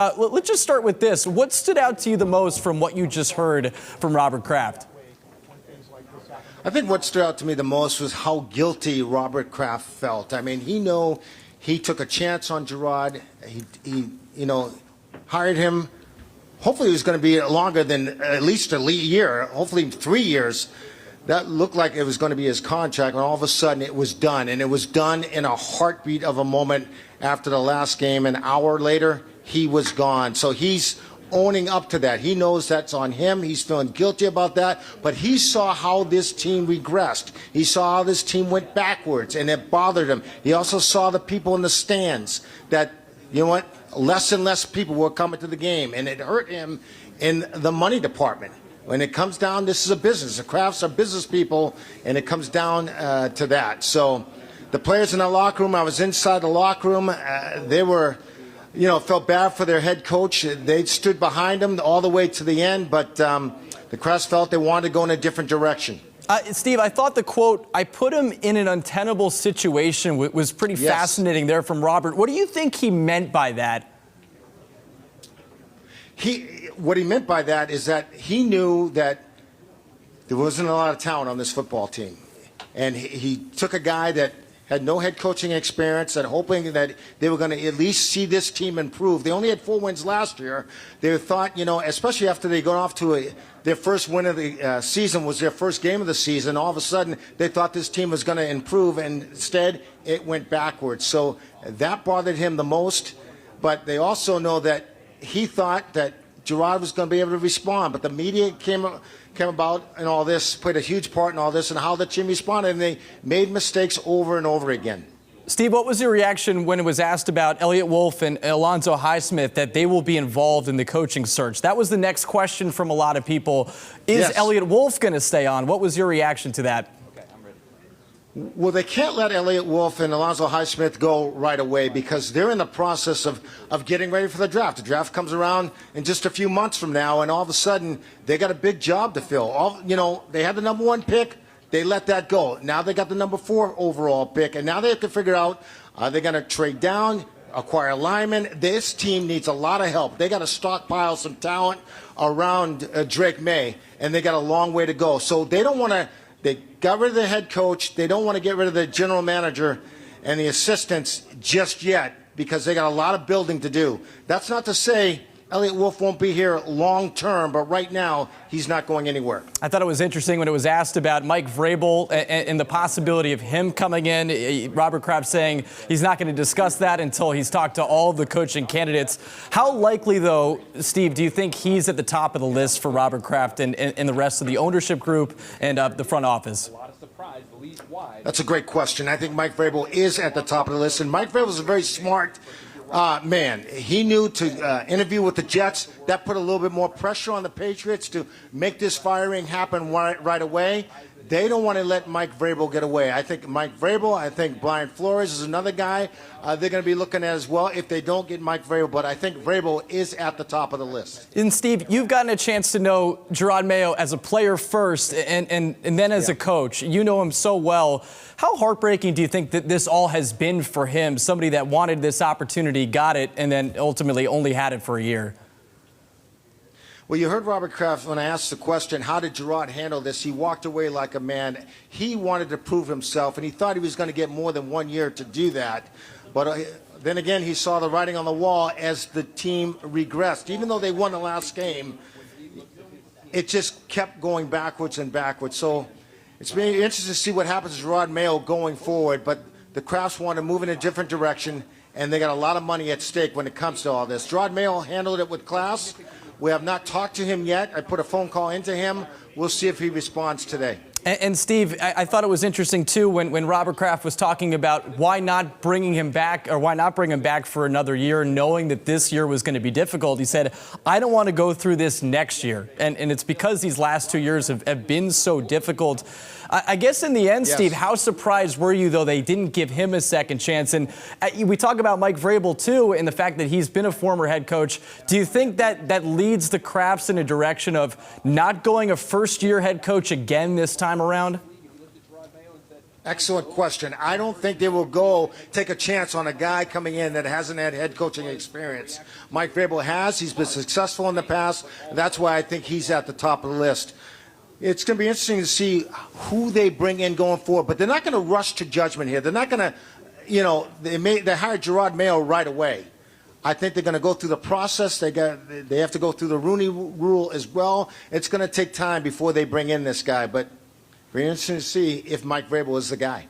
Let's just start with this. What stood out to you the most from what you just heard from Robert Kraft? I think what stood out to me the most was how guilty Robert Kraft felt. I mean, he took a chance on Jerod. He hired him. Hopefully it was going to be longer than at least a year, hopefully 3 years. That looked like it was going to be his contract, and all of a sudden it was done. And it was done in a heartbeat of a moment after the last game. An hour later, he was gone. So he's owning up to that. He knows that's on him. He's feeling guilty about that. But he saw how this team regressed. He saw how this team went backwards, and it bothered him. He also saw the people in the stands that, you know what, less and less people were coming to the game, and it hurt him in the money department. When it comes down, this is a business. The Krafts are business people, and it comes down to that. So the players in the locker room, I was inside the locker room, they were, felt bad for their head coach. They stood behind him all the way to the end, but the Krafts felt they wanted to go in a different direction. Steve, I thought the quote, "I put him in an untenable situation," was pretty fascinating there from Robert. What do you think he meant by that? What he meant by that is that he knew that there wasn't a lot of talent on this football team. And he took a guy that had no head coaching experience, and hoping that they were going to at least see this team improve. They only had 4 wins last year. They thought, especially after they got off to their first win of the season was their first game of the season, all of a sudden they thought this team was going to improve, and instead it went backwards. So that bothered him the most. But they also know that he thought that Jerod was going to be able to respond, but the media came about, and all this played a huge part in all this, and how the team responded, and they made mistakes over and over again. Steve, what was your reaction when it was asked about Elliott Wolf and Alonzo Highsmith, that they will be involved in the coaching search? That was the next question from a lot of people. Is Elliott Wolf going to stay on? What was your reaction to that? Well, they can't let Elliott Wolf and Alonzo Highsmith go right away, because they're in the process of getting ready for the draft. The draft comes around in just a few months from now, and all of a sudden they got a big job to fill. They had the #1 pick. They let that go. Now they got the #4 overall pick, and now they have to figure out, are they going to trade down, acquire linemen? This team needs a lot of help. They got to stockpile some talent around Jerod Mayo, and they got a long way to go. So they don't want to. They got rid of the head coach. They don't want to get rid of the general manager and the assistants just yet, because they got a lot of building to do. That's not to say Elliott Wolf won't be here long term, but right now he's not going anywhere. I thought it was interesting when it was asked about Mike Vrabel and the possibility of him coming in. Robert Kraft saying he's not going to discuss that until he's talked to all of the coaching candidates. How likely, though, Steve, do you think he's at the top of the list for Robert Kraft and the rest of the ownership group and the front office? That's a great question. I think Mike Vrabel is at the top of the list, and Mike Vrabel is a very smart man. He knew to interview with the Jets. That put a little bit more pressure on the Patriots to make this firing happen right away. They don't want to let Mike Vrabel get away. I think Mike Vrabel, I think Brian Flores is another guy they're going to be looking at as well if they don't get Mike Vrabel. But I think Vrabel is at the top of the list. And Steve, you've gotten a chance to know Jerod Mayo as a player first and then as a coach. You know him so well. How heartbreaking do you think that this all has been for him? Somebody that wanted this opportunity, got it, and then ultimately only had it for a year. Well, you heard Robert Kraft when I asked the question, how did Jerod handle this? He walked away like a man. He wanted to prove himself, and he thought he was going to get more than 1 year to do that. But then again, he saw the writing on the wall as the team regressed. Even though they won the last game, it just kept going backwards and backwards. So it's very interesting to see what happens to Jerod Mayo going forward. But the Krafts want to move in a different direction, and they got a lot of money at stake when it comes to all this. Jerod Mayo handled it with class. We have not talked to him yet. I put a phone call into him. We'll see if he responds today. And Steve, I thought it was interesting, too, when Robert Kraft was talking about why not bringing him back, or why not bring him back for another year, knowing that this year was going to be difficult. He said, I don't want to go through this next year. And it's because these last 2 years have been so difficult. I guess in the end, Steve, how surprised were you, though, they didn't give him a second chance? And we talk about Mike Vrabel, too, and the fact that he's been a former head coach. Do you think that leads the Krafts in a direction of not going a first-year head coach again this time around? Excellent question. I don't think they will go take a chance on a guy coming in that hasn't had head coaching experience. Mike Vrabel has. He's been successful in the past. That's why I think he's at the top of the list. It's going to be interesting to see who they bring in going forward, but they're not going to rush to judgment here. They're not going to, they hired Jerod Mayo right away. I think they're going to go through the process. They have to go through the Rooney Rule as well. It's going to take time before they bring in this guy, but very interesting to see if Mike Vrabel is the guy.